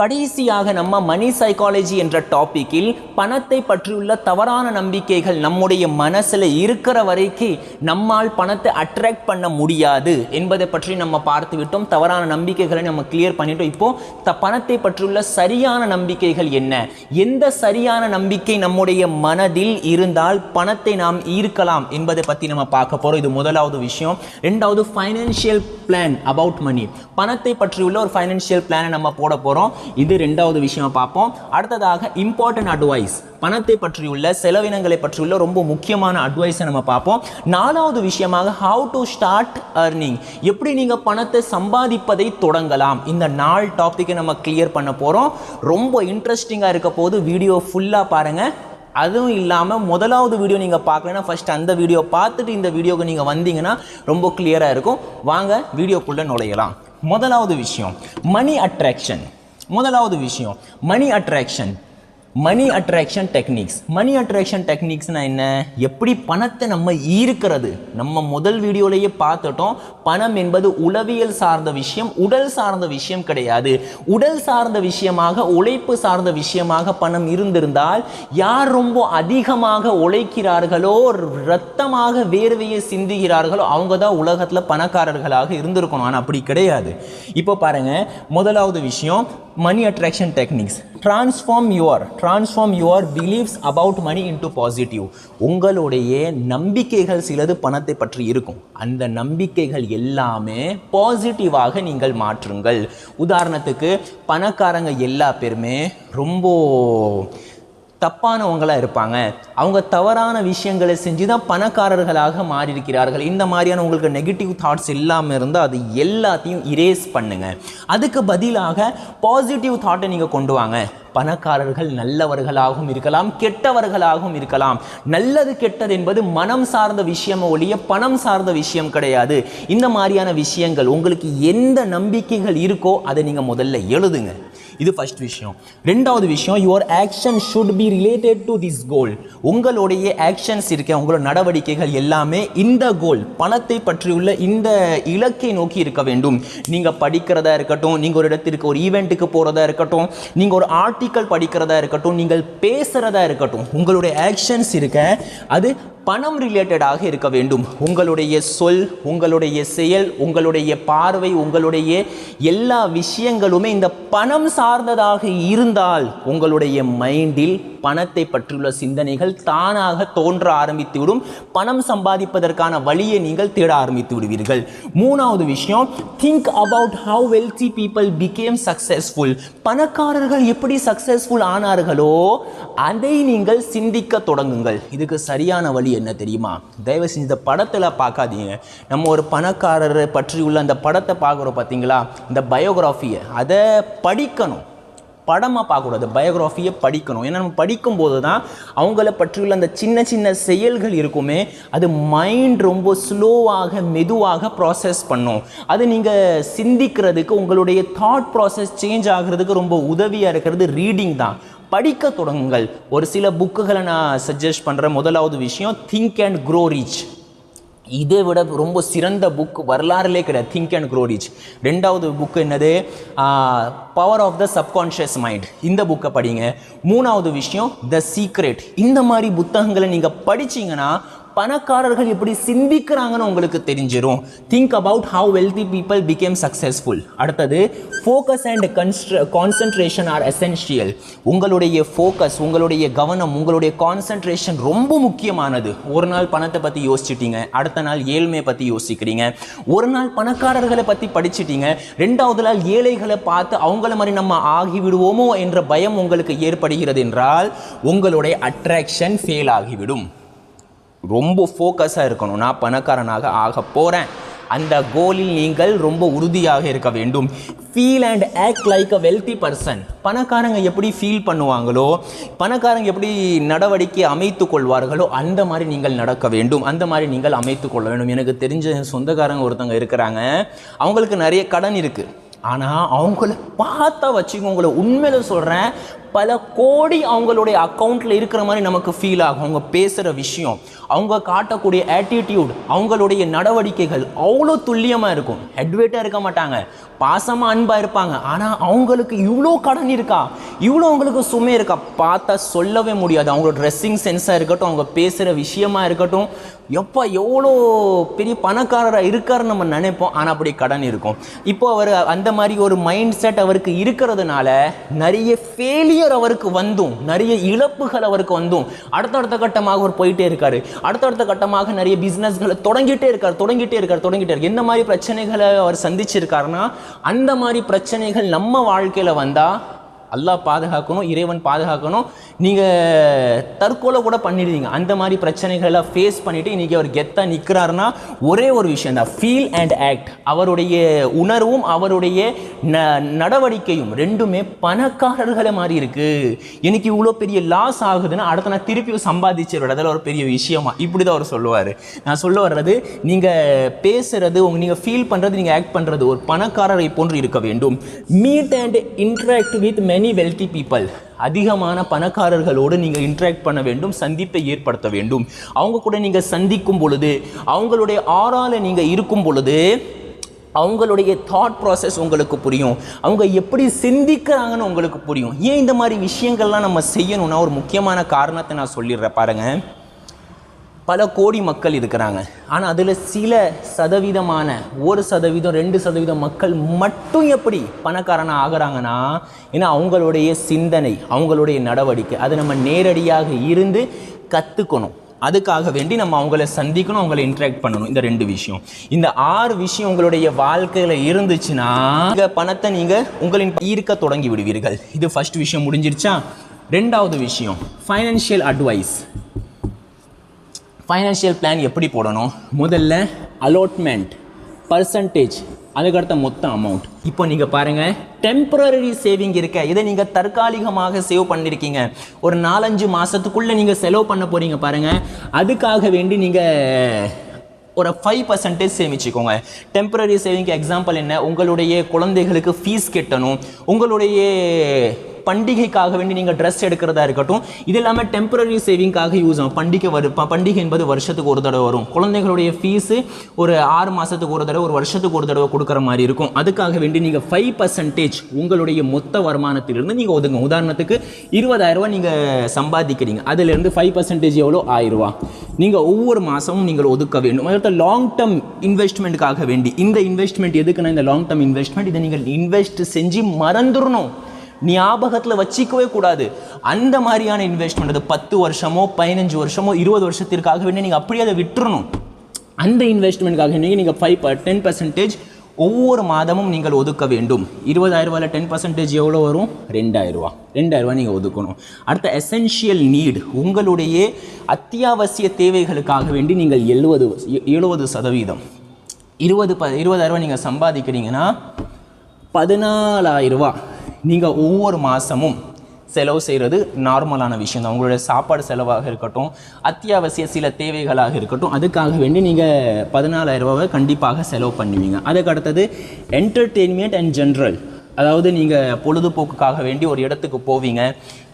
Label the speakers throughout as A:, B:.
A: கடைசியாக நம்ம மணி சைக்காலஜி என்ற டாபிக்கில் பணத்தை பற்றியுள்ள தவறான நம்பிக்கைகள் நம்முடைய மனசில் இருக்கிற வரைக்கும் நம்மால் பணத்தை அட்ராக்ட் பண்ண முடியாது என்பதை பற்றி நம்ம பார்த்து விட்டோம். தவறான நம்பிக்கைகளை நம்ம கிளியர் பண்ணிட்டோம். இப்போ பணத்தை பற்றியுள்ள சரியான நம்பிக்கைகள் என்ன, எந்த சரியான நம்பிக்கை நம்முடைய மனதில் இருந்தால் பணத்தை நாம் ஈர்க்கலாம் என்பதை பற்றி நம்ம பார்க்க போகிறோம். இது முதலாவது விஷயம். ரெண்டாவது ஃபைனான்சியல் பிளான் அபவுட் மணி, பணத்தை பற்றியுள்ள ஒரு ஃபைனான்சியல் பிளானை நம்ம போட போகிறோம். இது ரெண்டாவது விஷயம் பார்ப்போம். அடுத்ததாக இம்பார்ட்டன்ட் அட்வைஸ், பணத்தை பற்றியுள்ள செலவினங்களை பற்றியுள்ள ரொம்ப முக்கியமான அட்வைஸை நம்ம பார்ப்போம். நாலாவது விஷயமாக ஹவு டு ஸ்டார்ட் earning, எப்படி நீங்கள் பணத்தை சம்பாதிப்பதை தொடங்கலாம். இந்த 4 டாப்பிக்கை நம்ம கிளியர் பண்ண போகிறோம். ரொம்ப இன்ட்ரெஸ்டிங்காக இருக்க போது வீடியோ ஃபுல்லாக பாருங்கள். அதுவும் இல்லாமல் முதலாவது வீடியோ நீங்கள் பார்க்கலன்னா ஃபஸ்ட் அந்த வீடியோ பார்த்துட்டு இந்த வீடியோக்கு நீங்கள் வந்தீங்கன்னா ரொம்ப கிளியராக இருக்கும். வாங்க வீடியோக்குள்ளே நுழையலாம். முதலாவது விஷயம் மணி அட்ராக்ஷன். முதலாவது விஷயம் money attraction, money attraction techniques. Money attraction டெக்னிக்ஸ்னால் என்ன, எப்படி பணத்தை நம்ம ஈர்க்கிறது. நம்ம முதல் வீடியோலேயே பார்த்துட்டோம், பணம் என்பது உளவியல் சார்ந்த விஷயம், உடல் சார்ந்த விஷயம் கிடையாது. உடல் சார்ந்த விஷயமாக, உழைப்பு சார்ந்த விஷயமாக பணம் இருந்திருந்தால் யார் ரொம்ப அதிகமாக உழைக்கிறார்களோ, இரத்தமாக வேர்வையை சிந்துகிறார்களோ அவங்க தான் உலகத்தில் பணக்காரர்களாக இருந்திருக்கணும். ஆனால் அப்படி கிடையாது. இப்போ பாருங்கள், முதலாவது விஷயம் money attraction techniques. Transform your beliefs about money into positive. உங்களுடைய நம்பிக்கைகள் சிலது பணத்தை பற்றி இருக்கும். அந்த நம்பிக்கைகள் எல்லாமே பாசிட்டிவாக நீங்கள் மாற்றுங்கள். உதாரணத்துக்கு பணக்காரங்க எல்லா பேருமே ரொம்ப தப்பானவங்களாக இருப்பாங்க. அவங்க தவறான விஷயங்களை செஞ்சு தான் பணக்காரர்களாக மாறியிருக்கிறார்கள். இந்த மாதிரியான உங்களுக்கு நெகட்டிவ் தாட்ஸ் இல்லாமல் இருந்தால் அது எல்லாத்தையும் இரேஸ் பண்ணுங்கள். அதுக்கு பதிலாக பாசிட்டிவ் தாட்டை நீங்கள் கொண்டு வாங்க. பணக்காரர்கள் நல்லவர்களாகவும் இருக்கலாம், கெட்டவர்களாகவும் இருக்கலாம். நல்லது கெட்டது என்பது மனம் சார்ந்த விஷயம் ஒழிய பணம் சார்ந்த விஷயம் கிடையாது. இந்த மாதிரியான விஷயங்கள் உங்களுக்கு எந்த நம்பிக்கைகள் இருக்கோ அதை நீங்கள் முதல்ல எழுதுங்க. இது ஃபர்ஸ்ட் விஷயம். ரெண்டாவது விஷயம், your action should be related to this கோல். உங்களுடைய ஆக்ஷன்ஸ் இருக்க, உங்களோட நடவடிக்கைகள் எல்லாமே இந்த கோல், பணத்தை பற்றியுள்ள இந்த இலக்கை நோக்கி இருக்க வேண்டும். நீங்கள் படிக்கிறதா இருக்கட்டும், நீங்கள் ஒரு இடத்திற்கு ஒரு ஈவெண்ட்டுக்கு போகிறதா இருக்கட்டும், நீங்கள் ஒரு ஆர்டிக்கல் படிக்கிறதா இருக்கட்டும், நீங்கள் பேசுகிறதா இருக்கட்டும், உங்களுடைய ஆக்ஷன்ஸ் இருக்க அது பணம் ரிலேட்டடாக இருக்க வேண்டும். உங்களுடைய சொல், உங்களுடைய செயல், உங்களுடைய பார்வை, உங்களுடைய எல்லா விஷயங்களுமே இந்த பணம் சார்ந்ததாக இருந்தால் உங்களுடைய மைண்டில் பணத்தை பற்றியுள்ள சிந்தனைகள் தானாக தோன்ற ஆரம்பித்துவிடும். பணம் சம்பாதிப்பதற்கான வழியை நீங்கள் தேட ஆரம்பித்து விடுவீர்கள். மூணாவது விஷயம், think about how wealthy people became successful. பணக்காரர்கள் எப்படி சக்சஸ்ஃபுல் ஆனார்களோ அதை நீங்கள் சிந்திக்க தொடங்குங்கள். இதுக்கு சரியான வழி என்ன தெரியுமா? தயவு செஞ்சு இந்த படத்தில் பார்க்காதீங்க. நம்ம ஒரு பணக்காரரை பற்றியுள்ள அந்த படத்தை பார்க்குறோம் பார்த்தீங்களா, இந்த பயோகிராஃபியை அதை படிக்கணும், படமாக பார்க்கக்கூடாது, பயோகிராஃபியை படிக்கணும். ஏன்னா நம்ம படிக்கும்போது தான் அவங்கள பற்றியுள்ள அந்த சின்ன சின்ன செயல்கள் இருக்குமே அது மைண்ட் ரொம்ப ஸ்லோவாக மெதுவாக ப்ராசஸ் பண்ணும். அது நீங்கள் சிந்திக்கிறதுக்கு, உங்களுடைய தாட் ப்ராசஸ் சேஞ்ச் ஆகிறதுக்கு ரொம்ப உதவியாக இருக்கிறது ரீடிங் தான். படிக்க தொடங்குங்கள். ஒரு சில புக்குகளை நான் சஜஸ்ட் பண்ணுறேன். முதலாவது விஷயம் திங்க் அண்ட் க்ரோ ரிச். இதை விட ரொம்ப சிறந்த புக் வரலாறுலே கிடையாது, திங்க் அண்ட் க்ரோ ரிச். ரெண்டாவது புக்கு என்னது, power of the subconscious mind. இந்த புக்கை படிங்க. மூணாவது விஷயம் த சீக்ரெட். இந்த மாதிரி புத்தகங்களை நீங்கள் படிச்சிங்கன்னா பணக்காரர்கள் எப்படி சிந்திக்கிறாங்கன்னு உங்களுக்கு தெரிஞ்சிடும். Think about how wealthy people become successful. அடுத்தது focus and concentration are essential. உங்களுடைய ஃபோக்கஸ், உங்களுடைய கவனம், உங்களுடைய கான்சன்ட்ரேஷன் ரொம்ப முக்கியமானது. ஒரு நாள் பணத்தை பற்றி யோசிச்சிட்டீங்க, அடுத்த நாள் ஏழ்மையை பற்றி யோசிக்கிறீங்க. ஒரு நாள் பணக்காரர்களை பற்றி படிச்சிட்டீங்க, ரெண்டாவது நாள் ஏழைகளை பார்த்து அவங்கள மாதிரி நம்ம ஆகிவிடுவோமோ என்ற பயம் உங்களுக்கு ஏற்படுகிறது என்றால் உங்களுடைய அட்ராக்ஷன் ஃபெயில் ஆகிவிடும். ரொம்ப ஃபோக்கஸாக இருக்கணும். நான் பணக்காரனாக ஆக போகிறேன், அந்த கோலில் நீங்கள் ரொம்ப உறுதியாக இருக்க வேண்டும். Feel and act like a wealthy person. பணக்காரங்க எப்படி ஃபீல் பண்ணுவாங்களோ, பணக்காரங்க எப்படி நடவடிக்கை அமைத்து கொள்வார்களோ அந்த மாதிரி நீங்கள் நடக்க வேண்டும், அந்த மாதிரி நீங்கள் அமைத்து கொள்ள வேண்டும். எனக்கு தெரிஞ்ச சொந்தக்காரங்க ஒருத்தவங்க இருக்கிறாங்க, அவங்களுக்கு நிறைய கடன் இருக்குது. ஆனால் அவங்கள பார்த்தா வச்சுக்கோங்கள, உண்மையில சொல்கிறேன், பல கோடி அவங்களுடைய அக்கௌண்ட்டில் இருக்கிற மாதிரி நமக்கு ஃபீல் ஆகும். அவங்க பேசுகிற விஷயம், அவங்க காட்டக்கூடிய ஆட்டிடியூட், அவங்களுடைய நடவடிக்கைகள் அவ்வளோ துல்லியமாக இருக்கும். ஹெட்வேட்டாக இருக்க மாட்டாங்க, பாசமாக அன்பாக இருப்பாங்க. ஆனால் அவங்களுக்கு இவ்வளோ கடன் இருக்கா, இவ்வளோ அவங்களுக்கு சுமை இருக்கா, பார்த்தா சொல்லவே முடியாது. அவங்களோட ட்ரெஸ்ஸிங் சென்ஸாக இருக்கட்டும், அவங்க பேசுகிற விஷயமா இருக்கட்டும், எப்போ எவ்வளோ பெரிய பணக்காரராக இருக்காருன்னு நம்ம நினைப்போம். ஆனால் அப்படி கடன் இருக்கும். இப்போ அவர் அந்த மாதிரி ஒரு மைண்ட் செட் அவருக்கு இருக்கிறதுனால நிறைய ஃபெயிலியர் அவருக்கு வந்தும், நிறைய இழப்புகள் அவருக்கு வந்தும், அடுத்தடுத்த கட்டமாக அவர் போயிட்டே இருக்காரு. அடுத்தடுத்த கட்டமாக நிறைய பிஸ்னஸ்களை தொடங்கிட்டே இருக்கார். எந்த மாதிரி பிரச்சனைகளை அவர் சந்திச்சிருக்காருன்னா, அந்த மாதிரி பிரச்சனைகள் நம்ம வாழ்க்கையில் வந்தால் அல்லாஹ் பாதுகாக்கணும், இறைவன் பாதுகாக்கணும். நீங்கள் தற்கொலை கூட பண்ணிடுவீங்க. அந்த மாதிரி பிரச்சனைகளை ஃபேஸ் பண்ணிவிட்டு இன்றைக்கி அவர் கெத்தாக நிற்கிறாருன்னா ஒரே ஒரு விஷயம் தான், ஃபீல் அண்ட் ஆக்ட். அவருடைய உணர்வும் அவருடைய நடவடிக்கையும் ரெண்டுமே பணக்காரர்களை மாதிரி இருக்குது. எனக்கு இவ்வளோ பெரிய லாஸ் ஆகுதுன்னா அடுத்த நான் திருப்பி சம்பாதிச்சிருவேன், அதில் ஒரு பெரிய விஷயமா இப்படி தான் அவர் சொல்லுவார். நான் சொல்ல வர்றது, நீங்கள் பேசுகிறது, நீங்கள் ஃபீல் பண்ணுறது, நீங்கள் ஆக்ட் பண்ணுறது ஒரு பணக்காரரை போன்று இருக்க வேண்டும். Meet and interact with many wealthy people. அதிகமான பணக்காரர்களோடு நீங்கள் இன்ட்ராக்ட் பண்ண வேண்டும், சந்திப்பை ஏற்படுத்த வேண்டும். அவங்க கூட நீங்கள் சந்திக்கும் பொழுது, அவங்களுடைய ஆறால நீங்கள் இருக்கும் பொழுது, அவங்களுடைய தாட் ப்ராசஸ் உங்களுக்கு புரியும், அவங்க எப்படி சிந்திக்கிறாங்கன்னு உங்களுக்கு புரியும். ஏன் இந்த மாதிரி விஷயங்கள்லாம் நம்ம செய்யணும்னா ஒரு முக்கியமான காரணத்தை நான் சொல்லிடுறேன் பாருங்கள். பல கோடி மக்கள் இருக்கிறாங்க, ஆனால் அதில் சில சதவீதமான 1%, 2% மக்கள் மட்டும் எப்படி பணக்காரனாக ஆகிறாங்கன்னா, ஏன்னா அவங்களுடைய சிந்தனை, அவங்களுடைய நடவடிக்கை, அதை நம்ம நேரடியாக இருந்து கற்றுக்கணும். அதுக்காக வேண்டி நம்ம அவங்கள சந்திக்கணும், அவங்கள இன்ட்ராக்ட் பண்ணணும். இந்த 2 விஷயம், இந்த 6 விஷயம் உங்களுடைய வாழ்க்கையில் இருந்துச்சுன்னா பணத்தை நீங்கள் உங்களின் ஈர்க்க தொடங்கி விடுவீர்கள். இது ஃபர்ஸ்ட் விஷயம் முடிஞ்சிருச்சா? 2வது விஷயம், ஃபைனான்ஷியல் அட்வைஸ். ஃபைனான்ஷியல் பிளான் எப்படி போடணும்? முதல்ல அலாட்மெண்ட், பர்சன்டேஜ், அதுக்கடுத்த மொத்த அமௌண்ட். இப்போ நீங்கள் பாருங்கள், டெம்பரரி சேவிங் இருக்க, இதை நீங்கள் தற்காலிகமாக சேவ் பண்ணியிருக்கீங்க, ஒரு 4-5 மாதத்துக்குள்ளே நீங்கள் செலவு பண்ண போகிறீங்க பாருங்கள். அதுக்காக வேண்டி நீங்கள் ஒரு 5% சேமிச்சுக்கோங்க. டெம்பரரி சேவிங்க்கு எக்ஸாம்பிள் என்ன? உங்களுடைய குழந்தைகளுக்கு ஃபீஸ் கட்டணும், உங்களுடைய பண்டிகைக்காக வேண்டி நீங்கள் ட்ரெஸ் எடுக்கிறதா இருக்கட்டும், இது எல்லாமே டெம்பரரி சேவிங்காக யூஸ் ஆகும். பண்டிகை என்பது வருஷத்துக்கு ஒரு தடவை வரும். குழந்தைகளுடைய ஃபீஸு ஒரு 6 மாதத்துக்கு ஒரு தடவை, ஒரு வருஷத்துக்கு ஒரு தடவை கொடுக்குற மாதிரி இருக்கும். அதுக்காக வேண்டி நீங்கள் 5% உங்களுடைய மொத்த வருமானத்திலிருந்து நீங்கள் ஒதுங்க. உதாரணத்துக்கு 20,000 நீங்கள் சம்பாதிக்கிறீங்க, அதிலிருந்து 5% எவ்வளோ? 1000 ரூபா நீங்கள் ஒவ்வொரு மாதமும் நீங்கள் ஒதுக்க வேண்டும். அடுத்த லாங் டேர்ம் இன்வெஸ்ட்மெண்ட்டுக்காக வேண்டி, இந்த இன்வெஸ்ட்மெண்ட் எதுக்குன்னா, இந்த லாங் டேர்ம் இன்வெஸ்ட்மெண்ட், இதை நீங்கள் இன்வெஸ்ட் செஞ்சு மறந்துடணும், ஞாபகத்தில் வச்சிக்கவே கூடாது. அந்த மாதிரியான இன்வெஸ்ட்மெண்ட், அது 10 வருஷமோ 15 வருஷமோ 20 வருஷத்திற்காக வேண்டி நீங்கள் அப்படியே அதை விட்டுறணும். அந்த இன்வெஸ்ட்மெண்ட்டுக்காக நீங்கள் 10% ஒவ்வொரு மாதமும் நீங்கள் ஒதுக்க வேண்டும். 20,000 10% எவ்வளோ வரும்? 2,000 ரூபா. 2,000 ரூபா நீங்கள் ஒதுக்கணும். அடுத்த எசென்ஷியல் நீட், உங்களுடைய அத்தியாவசிய தேவைகளுக்காக வேண்டி நீங்கள் 70%. 20,000 ரூபா நீங்கள் சம்பாதிக்கிறீங்கன்னா 14,000 ரூபா நீங்கள் ஒவ்வொரு மாதமும் செலவு செய்கிறது நார்மலான விஷயம் தான். உங்களுடைய சாப்பாடு செலவாக இருக்கட்டும், அத்தியாவசிய சில தேவைகளாக இருக்கட்டும், அதுக்காக வேண்டி நீங்கள் 14,000 ரூபாவை கண்டிப்பாக செலவு பண்ணுவீங்க. அதுக்கு அடுத்தது என்டர்டெயின்மெண்ட் அண்ட் ஜென்ரல், அதாவது நீங்கள் பொழுதுபோக்குக்காக வேண்டி ஒரு இடத்துக்கு போவீங்க,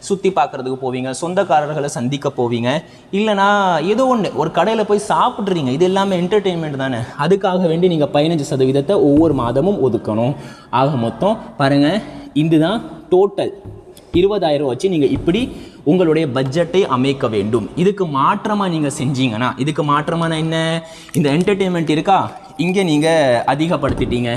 A: சுற்றி பார்க்குறதுக்கு போவீங்க, சொந்தக்காரர்களை சந்திக்க போவீங்க, இல்லைனா ஏதோ ஒன்று ஒரு கடையில் போய் சாப்பிட்றீங்க, இது எல்லாமே என்டர்டெயின்மெண்ட் தானே. அதுக்காக வேண்டி நீங்கள் 15% ஒவ்வொரு மாதமும் ஒதுக்கணும். ஆக மொத்தம் பாருங்கள், இதுதான் டோட்டல் 20,000 வச்சு நீங்கள் இப்படி உங்களுடைய பட்ஜெட்டை அமைக்க வேண்டும். இதுக்கு மாற்றமாக நீங்கள் செஞ்சீங்கன்னா, இதுக்கு மாற்றமான என்ன, இந்த என்டர்டெயின்மெண்ட் இருக்கா, இங்கே நீங்கள் அதிகப்படுத்திட்டீங்க,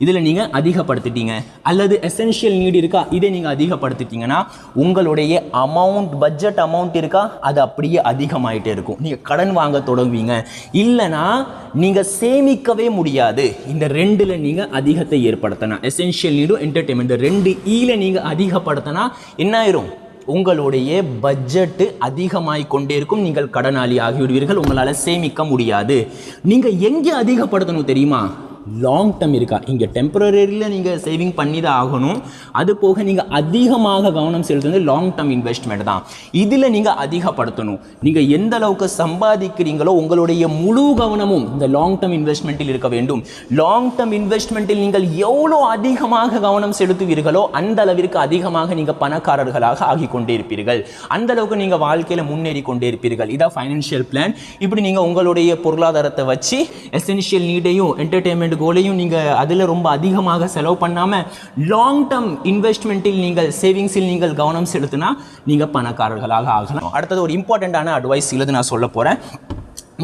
A: இதில் நீங்கள் அதிகப்படுத்திட்டீங்க, அல்லது எசென்ஷியல் நீட் இருக்கா, இதை நீங்கள் அதிகப்படுத்திட்டீங்கன்னா உங்களுடைய அமௌண்ட், பட்ஜெட் அமௌண்ட் இருக்கா, அது அப்படியே அதிகமாகிட்டே இருக்கும். நீங்கள் கடன் வாங்க தொடங்குவீங்க, இல்லைனா நீங்கள் சேமிக்கவே முடியாது. இந்த 2ல் நீங்கள் அதிகத்தை ஏற்படுத்தினா, எசென்ஷியல் நீடும் என்டர்டெயின்மெண்ட், 2 ஈல நீங்கள் அதிகப்படுத்தினா என்ன ஆயிரும்? உங்களுடைய பட்ஜெட்டு அதிகமாகிக் கொண்டே இருக்கும், நீங்கள் கடனாளி ஆகிவிடுவீர்கள், உங்களால் சேமிக்க முடியாது. நீங்கள் எங்கே அதிகப்படுத்தணும் தெரியுமா? லாங் டேர்ம் இருக்கா. இங்கே டெம்பரரியில் நீங்கள் சேவிங் பண்ணி தான் ஆகணும். அது போக நீங்கள் அதிகமாக கவனம் செலுத்துறது லாங் டேர்ம் இன்வெஸ்ட்மெண்ட் தான். இதில் நீங்கள் அதிகப்படுத்தணும். நீங்கள் எந்த அளவுக்கு சம்பாதிக்கிறீங்களோ உங்களுடைய முழு கவனமும் இந்த லாங் டேர்ம் இன்வெஸ்ட்மெண்ட்டில் இருக்க வேண்டும். லாங் டேர்ம் இன்வெஸ்ட்மெண்ட்டில் நீங்கள் எவ்வளோ அதிகமாக கவனம் செலுத்துவீர்களோ அந்த அளவிற்கு அதிகமாக நீங்கள் பணக்காரர்களாக ஆகிக்கொண்டே இருப்பீர்கள். அந்த அளவுக்கு நீங்கள் வாழ்க்கையில் முன்னேறி கொண்டே இருப்பீர்கள். இதான் ஃபைனான்ஷியல் பிளான். இப்படி நீங்கள் உங்களுடைய பொருளாதாரத்தை வச்சு எசென்ஷியல் நீடையும் என்டர்டெயின்மெண்ட் கோலையும் நீங்கள் அதில் ரொம்ப அதிகமாக செலவு பண்ணாமல் லாங் டேர்ம் இன்வெஸ்ட்மெண்ட்டில் நீங்கள் சேவிங்ஸில் நீங்கள் கவனம் செலுத்தினா நீங்கள் பணக்காரர்களாக ஆகலாம். அடுத்தது ஒரு இம்பார்ட்டண்ட்டான அட்வைஸ் இது நான் சொல்ல போகிறேன்.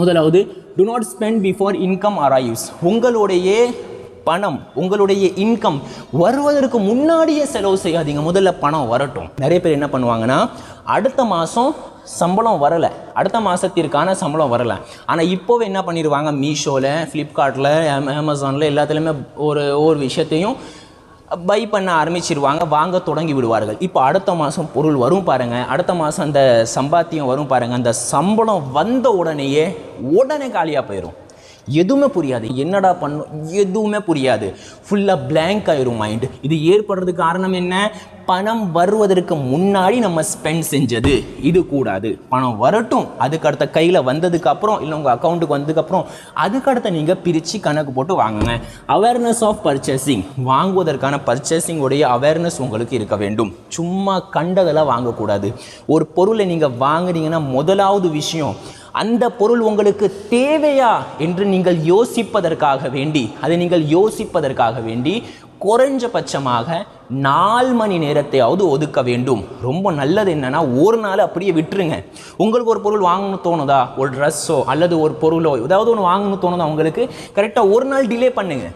A: முதலாவது, to not spend before income arrives. உங்களுடைய பணம், உங்களுடைய இன்கம் வருவதற்கு முன்னாடியே செலவு செய்யாதீங்க. முதல்ல பணம் வரட்டும். நிறைய பேர் என்ன பண்ணுவாங்கன்னா, அடுத்த மாதம் சம்பளம் வரலை, அடுத்த மாதத்திற்கான சம்பளம் வரலை, ஆனால் இப்போவே என்ன பண்ணிடுவாங்க, மீஷோவில், ஃப்ளிப்கார்ட்டில், அமேசானில் எல்லாத்துலேயுமே ஒரு விஷயத்தையும் பை பண்ண ஆரம்பிச்சிருவாங்க, வாங்க தொடங்கி விடுவார்கள். இப்போ அடுத்த மாதம் பொருள் வரும் பாருங்கள், அடுத்த மாதம் அந்த சம்பாத்தியம் வரும் பாருங்கள், அந்த சம்பளம் வந்த உடனே காலியாக போயிடும். எதுவுமே புரியாது, என்னடா பண்ணும் எதுவுமே புரியாது, ஃபுல்லாக பிளாங்க் ஆயிரும் மைண்டு. இது ஏற்படுறதுக்கு காரணம் என்ன? பணம் வருவதற்கு முன்னாடி நம்ம ஸ்பெண்ட் செஞ்சது. இது கூடாது. பணம் வரட்டும், அதுக்கடுத்த கையில் வந்ததுக்கப்புறம் இல்லை உங்கள் அக்கௌண்ட்டுக்கு வந்ததுக்கப்புறம் அதுக்கடுத்த நீங்கள் பிரித்து கணக்கு போட்டு வாங்குங்க. அவேர்னஸ் ஆஃப் பர்ச்சேசிங், வாங்குவதற்கான பர்ச்சேசிங் உடைய அவேர்னஸ் உங்களுக்கு இருக்க வேண்டும். சும்மா கண்டதெல்லாம் வாங்கக்கூடாது. ஒரு பொருளை நீங்கள் வாங்குறீங்கன்னா முதலாவது விஷயம், அந்த பொருள் உங்களுக்கு தேவையா என்று நீங்கள் யோசிப்பதற்காக வேண்டி குறைஞ்சபட்சமாக 4 மணி நேரத்தையாவது ஒதுக்க வேண்டும். ரொம்ப நல்லது என்னன்னா, ஒரு நாள் அப்படியே விட்டுருங்க. உங்களுக்கு ஒரு பொருள் வாங்கணும்னு தோணுதா, ஒரு ட்ரெஸ்ஸோ அல்லது ஒரு பொருளோ ஏதாவது ஒன்று வாங்கணும்னு தோணுதா, உங்களுக்கு கரெக்டாக ஒரு நாள் டிலே பண்ணுங்க.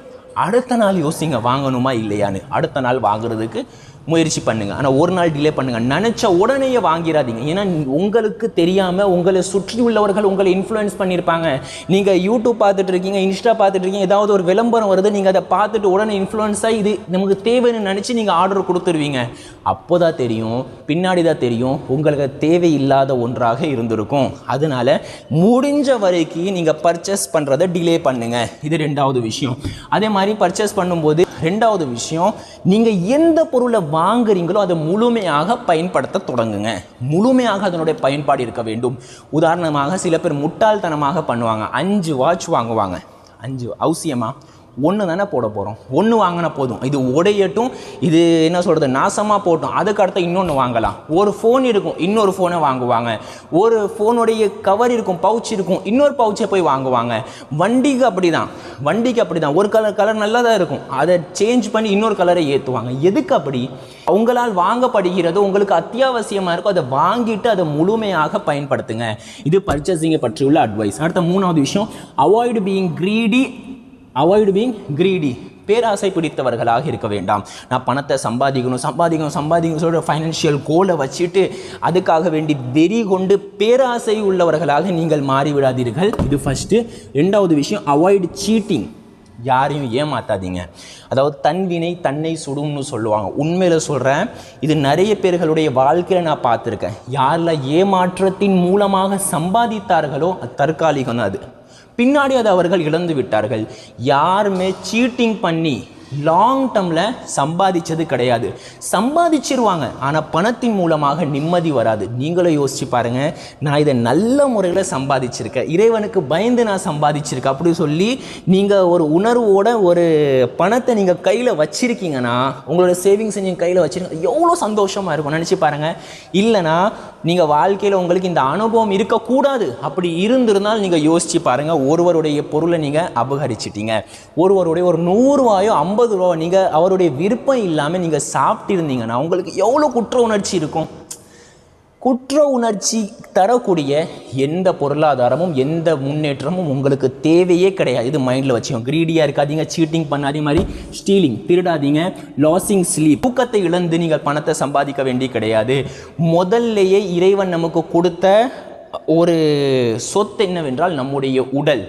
A: அடுத்த நாள் யோசிங்க வாங்கணுமா இல்லையான்னு. அடுத்த நாள் வாங்குறதுக்கு முயற்சி பண்ணுங்கள். ஆனால் ஒரு நாள் டிலே பண்ணுங்கள். நினச்ச உடனேயே வாங்கிடாதீங்க. ஏன்னா உங்களுக்கு தெரியாமல் உங்களை சுற்றி உள்ளவர்கள் உங்களை இன்ஃப்ளூயன்ஸ் பண்ணியிருப்பாங்க. நீங்கள் யூடியூப் பார்த்துட்டு இருக்கீங்க, இன்ஸ்டா பார்த்துட்டு இருக்கீங்க, ஏதாவது ஒரு விளம்பரம் வருது, நீங்கள் அதை பார்த்துட்டு உடனே இன்ஃப்ளூயன்ஸ் ஆகி இது நமக்கு தேவைன்னு நினச்சி நீங்கள் ஆர்டர் கொடுத்துருவீங்க. அப்போ தான் தெரியும், பின்னாடி தான் தெரியும் உங்களுக்கு தேவையில்லாத ஒன்றாக இருந்திருக்கும். அதனால் முடிஞ்ச வரைக்கும் நீங்கள் பர்ச்சேஸ் பண்ணுறதை டிலே பண்ணுங்கள். இது 2வது விஷயம். அதே மாதிரி பர்ச்சேஸ் பண்ணும்போது 2வது விஷயம், நீங்கள் எந்த பொருளை வாங்குறீங்களோ அதை முழுமையாக பயன்படுத்த தொடங்குங்க. முழுமையாக அதனுடைய பயன்பாடு இருக்க வேண்டும். உதாரணமாக சில பேர் முட்டாள்தனமாக பண்ணுவாங்க. 5 வாட்ச் வாங்குவாங்க. 5 அவசியமா? 1 தானே போட போகிறோம், 1 வாங்கினா போதும், இது உடையட்டும், இது என்ன சொல்கிறது நாசமாக போட்டோம், அதுக்கடுத்து இன்னொன்று வாங்கலாம். ஒரு ஃபோன் இருக்கும், இன்னொரு ஃபோனை வாங்குவாங்க. ஒரு ஃபோனுடைய கவர் இருக்கும், பவுச் இருக்கும், இன்னொரு பவுச்சை போய் வாங்குவாங்க. வண்டிக்கு அப்படி தான் ஒரு கலர் நல்லா தான் இருக்கும், அதை சேஞ்ச் பண்ணி இன்னொரு கலரை ஏற்றுவாங்க. எதுக்கு அப்படி? உங்களால் வாங்கப்படுகிறது, உங்களுக்கு அத்தியாவசியமாக இருக்கும், அதை வாங்கிட்டு அதை முழுமையாக பயன்படுத்துங்க. இது பர்ச்சேசிங்கை பற்றியுள்ள அட்வைஸ். அடுத்த 3வது விஷயம், அவாய்டு பீயிங் கிரீடி. பேராசை பிடித்தவர்களாக இருக்க வேண்டாம். நான் பணத்தை சம்பாதிக்கணும் சொல்கிற ஃபைனான்ஷியல் கோலை வச்சுட்டு அதுக்காக வேண்டி வெறி கொண்டு பேராசை உள்ளவர்களாக நீங்கள் மாறிவிடாதீர்கள். இது ஃபஸ்ட்டு. 2வது விஷயம், அவாய்டு சீட்டிங். யாரையும் ஏமாத்தாதீங்க. அதாவது தன்வினை தன்னை சுடும்னு சொல்லுவாங்க. உண்மையில் சொல்கிறேன், இது நிறைய பேர்களுடைய வாழ்க்கையில் நான் பார்த்துருக்கேன். யாரில் ஏமாற்றத்தின் மூலமாக சம்பாதித்தார்களோ அது தற்காலிகம் தான். அது பின்னாடி அதை அவர்கள் இழந்து விட்டார்கள். யாருமே சீட்டிங் பண்ணி லாங் டேர்மில் சம்பாதிச்சது கிடையாது. சம்பாதிச்சிருவாங்க, ஆனால் பணத்தின் மூலமாக நிம்மதி வராது. நீங்களும் யோசிச்சு பாருங்கள், நான் இதை நல்ல முறையில் சம்பாதிச்சிருக்கேன், இறைவனுக்கு பயந்து நான் சம்பாதிச்சிருக்கேன் அப்படி சொல்லி நீங்கள் ஒரு உணர்வோட ஒரு பணத்தை நீங்கள் கையில் வச்சுருக்கீங்கன்னா, உங்களோட சேவிங்ஸ் நீங்கள் கையில் வச்சுருக்கீங்க, எவ்வளோ சந்தோஷமாக இருக்கும் நினச்சி பாருங்கள். இல்லைனா நீங்கள் வாழ்க்கையில் உங்களுக்கு இந்த அனுபவம் இருக்கக்கூடாது. அப்படி இருந்திருந்தால் நீங்கள் யோசிச்சு பாருங்கள், ஒருவருடைய பொருளை நீங்கள் அபகரிச்சிட்டீங்க, ஒருவருடைய ஒரு 100 ரூபாயோ 50 ரூபா நீங்கள் அவருடைய விருப்பம் இல்லாமல் நீங்கள் சாப்பிட்டு இருந்தீங்கன்னா உங்களுக்கு எவ்வளோ குற்ற உணர்ச்சி இருக்கும். குற்ற உணர்ச்சி தரக்கூடிய எந்த பொருளாதாரமும் எந்த முன்னேற்றமும் உங்களுக்கு தேவையே கிடையாது. இது மைண்டில் வச்சுக்கோங்க. கிரீடியாக இருக்காதீங்க, சீட்டிங் பண்ணாதே, மாதிரி ஸ்டீலிங் திருடாதீங்க, லாசிங் ஸ்லீப், தூக்கத்தை இழந்து நீங்கள் பணத்தை சம்பாதிக்க வேண்டி கிடையாது. முதல்லையே இறைவன் நமக்கு கொடுத்த ஒரு சொத்து என்னவென்றால் நம்முடைய உடல்,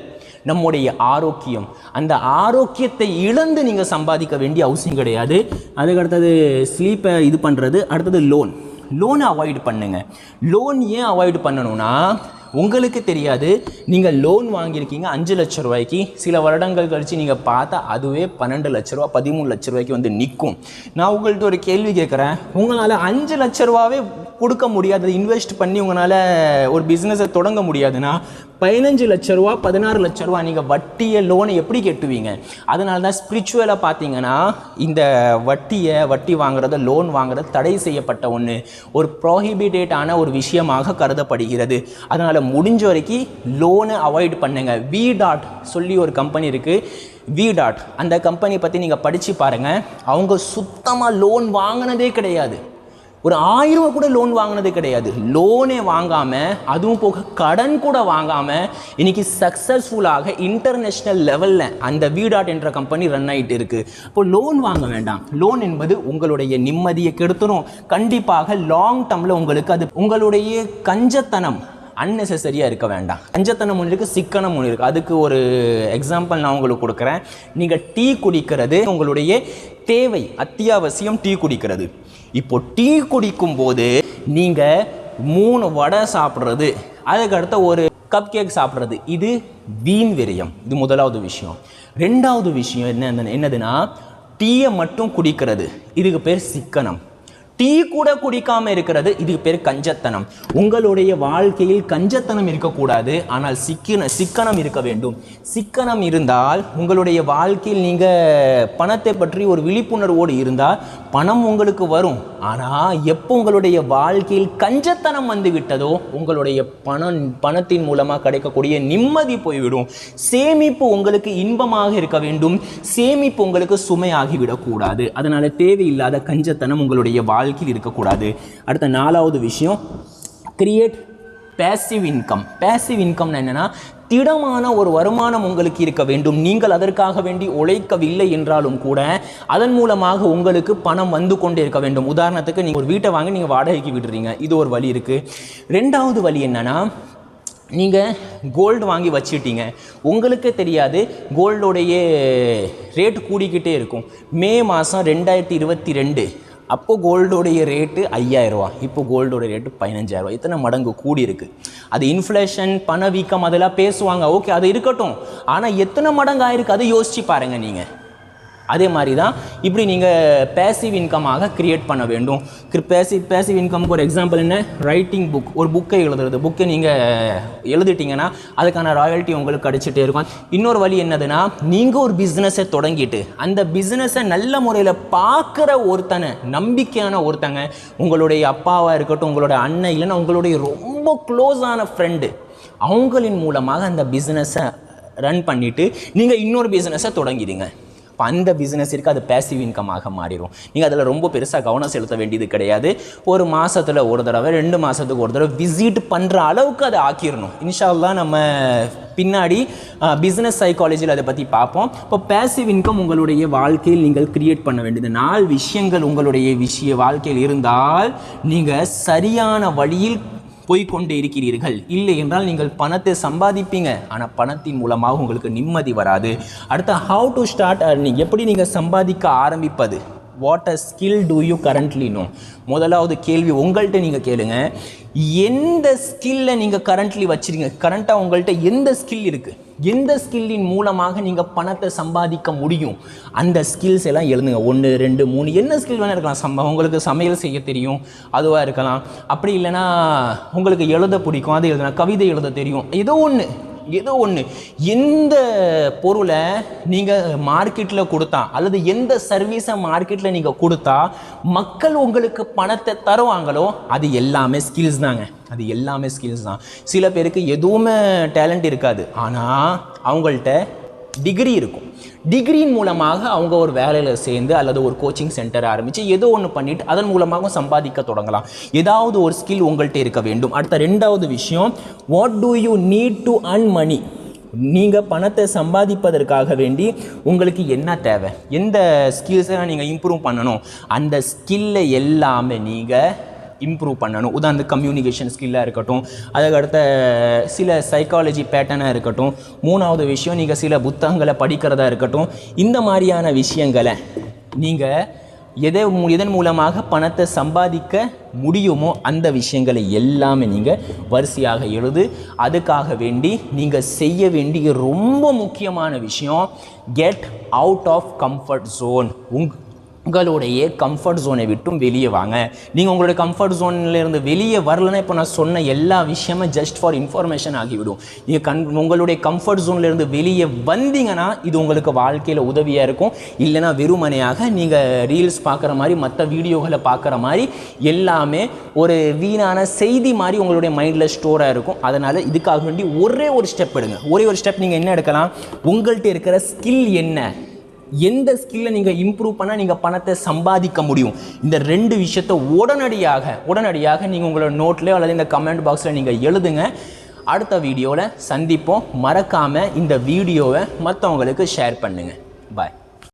A: நம்முடைய ஆரோக்கியம். அந்த ஆரோக்கியத்தை இழந்து நீங்கள் சம்பாதிக்க வேண்டிய அவசியம் கிடையாது. அதுக்கடுத்தது ஸ்லீப்பை இது பண்ணுறது. அடுத்தது லோனை அவாய்டு பண்ணுங்க. லோன் ஏன் அவாய்டு பண்ணணும்னா, உங்களுக்கு தெரியாது, நீங்கள் லோன் வாங்கியிருக்கீங்க 5 லட்ச ரூபாய்க்கு, சில வருடங்கள் கழித்து நீங்கள் பார்த்தா அதுவே 12 லட்ச ரூபா 13 லட்ச ரூபாய்க்கு வந்து நிற்கும். நான் உங்கள்கிட்ட ஒரு கேள்வி கேட்குறேன், உங்களால் 5 லட்ச ரூபாவே கொடுக்க முடியாது, இன்வெஸ்ட் பண்ணி உங்களால் ஒரு பிஸ்னஸை தொடங்க முடியாதுன்னா 15 லட்ச ரூபா 16 லட்ச ரூபா நீங்கள் வட்டியை லோனை எப்படி கட்டுவீங்க? அதனால தான் ஸ்பிரிச்சுவலாக பார்த்தீங்கன்னா இந்த வட்டி வாங்குறது, லோன் வாங்குறது தடை செய்யப்பட்ட ஒன்று, ஒரு ப்ரோஹிபிட்டேட்டான ஒரு விஷயமாக கருதப்படுகிறது. அதனால் முடிஞ்ச வரைக்கும் லோனை அவாய்ட் பண்ணுங்க. V.Dot சொல்லி ஒரு கம்பெனி இருக்குது, V.Dot அந்த கம்பெனி பற்றி நீங்கள் படித்து பாருங்கள். அவங்க சுத்தமாக லோன் வாங்கினதே கிடையாது, ஒரு 1000 கூட லோன் வாங்கினது கிடையாது. லோனே வாங்காமல், அதுவும் போக கடன் கூட வாங்காமல் இன்றைக்கி சக்ஸஸ்ஃபுல்லாக இன்டர்நேஷ்னல் லெவலில் அந்த V.Dot என்ற கம்பெனி ரன் ஆகிட்டு இருக்குது. இப்போ லோன் வாங்க வேண்டாம். லோன் என்பது உங்களுடைய நிம்மதியை கெடுத்துரும். கண்டிப்பாக லாங் டேர்மில் உங்களுக்கு அது உங்களுடைய கஞ்சத்தனம் அன்னெசரியாக இருக்க வேண்டாம். கஞ்சத்தனம் ஒன்று இருக்குது, சிக்கனம் ஒன்று இருக்குது. அதுக்கு ஒரு எக்ஸாம்பிள் நான் உங்களுக்கு கொடுக்குறேன். நீங்கள் டீ குடிக்கிறது உங்களுடைய தேவை, அத்தியாவசியம் டீ குடிக்கிறது. இப்போ டீ குடிக்கும் போது நீங்கள் 3 வடை சாப்பிட்றது, அதுக்கடுத்த ஒரு கப் கேக் சாப்பிட்றது, இது வீண் விரயம். இது முதலாவது விஷயம். ரெண்டாவது விஷயம் என்னதுன்னா டீயை மட்டும் குடிக்கிறது, இதுக்கு பேர் சிக்கனம். டீ கூட குடிக்காமல் இருக்கிறது, இதுக்கு பேர் கஞ்சத்தனம். உங்களுடைய வாழ்க்கையில் கஞ்சத்தனம் இருக்கக்கூடாது, ஆனால் சிக்கனம் இருக்க வேண்டும். சிக்கனம் இருந்தால் உங்களுடைய வாழ்க்கையில் நீங்கள் பணத்தை பற்றி ஒரு விழிப்புணர்வோடு இருந்தால் பணம் உங்களுக்கு வரும். ஆனால் எப்போ உங்களுடைய வாழ்க்கையில் கஞ்சத்தனம் வந்து விட்டதோ உங்களுடைய பணத்தின் மூலமாக கிடைக்கக்கூடிய நிம்மதி போய்விடும். சேமிப்பு உங்களுக்கு இன்பமாக இருக்க வேண்டும், சேமிப்பு உங்களுக்கு சுமையாகிவிடக்கூடாது. அதனால் தேவையில்லாத கஞ்சத்தனம் உங்களுடைய வாழ்க்கையில் இருக்கக்கூடாது. அடுத்த 4வது விஷயம், create passive income. Passive income என்னன்னா திடமான ஒரு வருமானம் உங்களுக்கு இருக்க வேண்டும். நீங்கள் அதற்காக வேண்டி உழைக்கவில்லை என்றாலும் கூட அதன் மூலமாக உங்களுக்கு பணம் வந்து கொண்டே இருக்க வேண்டும். உதாரணத்துக்கு நீங்கள் ஒரு வீட்டை வாங்கி நீங்கள் வாடகைக்கு விடுறீங்க, இது ஒரு வழி இருக்குது. ரெண்டாவது வழி என்னன்னா, நீங்கள் கோல்டு வாங்கி வச்சுட்டீங்க, உங்களுக்கே தெரியாது கோல்டோடைய ரேட் கூடிக்கிட்டே இருக்கும். மே மாதம் 2022 அப்போது கோல்டோடைய ரேட்டு 5000 ரூபா, இப்போ கோல்டோட ரேட்டு 15000 ரூபா. இத்தனை மடங்கு கூடி இருக்குது. அது இன்ஃப்ளேஷன், பணவீக்கம் அதெல்லாம் பேசுவாங்க, ஓகே அது இருக்கட்டும். ஆனால் எத்தனை மடங்கு ஆயிருக்கு அதை யோசிச்சு பாருங்கள் நீங்கள். அதே மாதிரி தான் இப்படி நீங்கள் பேசிவ் இன்கமாக க்ரியேட் பண்ண வேண்டும். பேசிவ் இன்கமுக்கு ஒரு எக்ஸாம்பிள் என்ன, ரைட்டிங் புக். ஒரு புக்கை எழுதுறது, புக்கை நீங்கள் எழுதிட்டிங்கன்னா அதுக்கான ராயல்ட்டி உங்களுக்கு கிடைச்சிட்டே இருக்கும். இன்னொரு வழி என்னதுன்னா, நீங்கள் ஒரு பிஸ்னஸை தொடங்கிட்டு அந்த பிஸ்னஸை நல்ல முறையில் பார்க்குற ஒருத்தனை, நம்பிக்கையான ஒருத்தங்க, உங்களுடைய அப்பாவாக இருக்கட்டும், உங்களோட அண்ணன், இல்லைன்னா உங்களுடைய ரொம்ப க்ளோஸான ஃப்ரெண்டு, அவங்களின் மூலமாக அந்த பிஸ்னஸை ரன் பண்ணிவிட்டு நீங்கள் இன்னொரு பிஸ்னஸை தொடங்கிடுங்க. இப்போ அந்த பிஸ்னஸ் இருக்குது, அது பேசிவ் இன்கமாக மாறிடும். நீங்கள் அதில் ரொம்ப பெருசாக கவனம் செலுத்த வேண்டியது கிடையாது. ஒரு மாதத்தில் ஒரு தடவை, 2 மாதத்துக்கு ஒரு தடவை விசிட் பண்ணுற அளவுக்கு அதை ஆக்கிடணும். இன்ஷா அல்லாஹ் நம்ம பின்னாடி பிஸ்னஸ் சைக்காலஜியில் அதை பற்றி பார்ப்போம். இப்போ பேசிவ் இன்கம் உங்களுடைய வாழ்க்கையில் நீங்கள் கிரியேட் பண்ண வேண்டியது 4 விஷயங்கள் உங்களுடைய வாழ்க்கையில் இருந்தால் நீங்கள் சரியான வழியில் போய்கொண்டே இருக்கிறீர்கள். இல்லை என்றால் நீங்கள் பணத்தை சம்பாதிப்பீங்க, ஆனால் பணத்தின் மூலமாக உங்களுக்கு நிம்மதி வராது. அடுத்த, ஹவு டு ஸ்டார்ட் earning, எப்படி நீங்கள் சம்பாதிக்க ஆரம்பிப்பது. What a skill do you currently know. முதலாவது கேள்வி உங்கள்கிட்ட நீங்கள் கேளுங்க, எந்த ஸ்கில்லை நீங்கள் கரண்ட்லி வச்சுருங்க. கரண்ட்டாக உங்கள்கிட்ட எந்த ஸ்கில் இருக்குது, எந்த ஸ்கில்லின் மூலமாக நீங்கள் பணத்தை சம்பாதிக்க முடியும், அந்த ஸ்கில்ஸ் எல்லாம் எழுதுங்க. 1 2 3 என்ன ஸ்கில் வேணால் இருக்கலாம். உங்களுக்கு சமையல் செய்ய தெரியும், அதுவாக இருக்கலாம். அப்படி இல்லைன்னா உங்களுக்கு எழுத பிடிக்கும், அது எழுதலாம். கவிதை எழுத தெரியும், ஏதோ ஒன்று. எந்த பொருளை நீங்கள் மார்க்கெட்டில் கொடுத்தா, அல்லது எந்த சர்வீஸை மார்க்கெட்டில் நீங்கள் கொடுத்தா மக்கள் உங்களுக்கு பணத்தை தருவாங்களோ அது எல்லாமே ஸ்கில்ஸ் தாங்க. அது எல்லாமே ஸ்கில்ஸ் தான். சில பேருக்கு எதுவுமே டேலண்ட் இருக்காது, ஆனால் அவங்கள்ட்ட டிகிரி இருக்கும். டிகிரியின் மூலமாக அவங்க ஒரு வேலையில் சேர்ந்து அல்லது ஒரு கோச்சிங் சென்டர் ஆரம்பித்து ஏதோ ஒன்று பண்ணிவிட்டு அதன் மூலமாக சம்பாதிக்க தொடங்கலாம். ஏதாவது ஒரு ஸ்கில் உங்கள்கிட்ட இருக்க வேண்டும். அடுத்த 2வது விஷயம், what do you need to earn money. நீங்கள் பணத்தை சம்பாதிப்பதற்காக வேண்டி உங்களுக்கு என்ன தேவை, எந்த ஸ்கில்ஸை நீங்கள் இம்ப்ரூவ் பண்ணணும், அந்த ஸ்கில்லை எல்லாமே நீங்கள் இம்ப்ரூவ் பண்ணணும். உதாரணத்துக்கு கம்யூனிகேஷன் ஸ்கில்லாக இருக்கட்டும், அதுக்கடுத்த சில சைக்காலஜி பேட்டர்னாக இருக்கட்டும், 3வது விஷயம் நீங்கள் சில புத்தகங்களை படிக்கிறதா இருக்கட்டும். இந்த மாதிரியான விஷயங்களை நீங்கள் இதன் மூலமாக பணத்தை சம்பாதிக்க முடியுமோ அந்த விஷயங்களை எல்லாமே நீங்கள் வரிசையாக எழுது. அதுக்காக வேண்டி நீங்கள் செய்ய வேண்டிய ரொம்ப முக்கியமான விஷயம், get out of comfort zone. உங்களுடைய கம்ஃபர்ட் ஜோனை விட்டும் வெளியே வாங்க. நீங்கள் உங்களுடைய கம்ஃபர்ட் ஜோன்லேருந்து வெளியே வரலன்னா இப்போ நான் சொன்ன எல்லா விஷயமும் ஜஸ்ட் ஃபார் இன்ஃபர்மேஷன் ஆகிவிடும். நீங்கள் உங்களுடைய கம்ஃபர்ட் ஜோன்லேருந்து வெளியே வந்தீங்கன்னா இது உங்களுக்கு வாழ்க்கையில் உதவியாக இருக்கும். இல்லைனா வெறுமனையாக நீங்கள் ரீல்ஸ் பார்க்குற மாதிரி மற்ற வீடியோகளை பார்க்குற மாதிரி எல்லாமே ஒரு வீணான செய்தி மாதிரி உங்களுடைய மைண்டில் ஸ்டோராக இருக்கும். அதனால் இதுக்காக வேண்டி ஒரே ஒரு ஸ்டெப் எடுங்க. ஒரே ஒரு ஸ்டெப் நீங்கள் என்ன எடுக்கலாம், உங்கள்கிட்ட இருக்கிற ஸ்கில் என்ன, எந்த ஸ்கில்லை நீங்கள் இம்ப்ரூவ் பண்ணால் நீங்கள் பணத்தை சம்பாதிக்க முடியும். இந்த 2 விஷயத்தை உடனடியாக நீங்கள் உங்களோட நோட்லேயோ அல்லது இந்த கமெண்ட் பாக்ஸில் நீங்கள் எழுதுங்க. அடுத்த வீடியோவில் சந்திப்போம். மறக்காமல் இந்த வீடியோவை மற்றவங்களுக்கு ஷேர் பண்ணுங்கள். பாய்.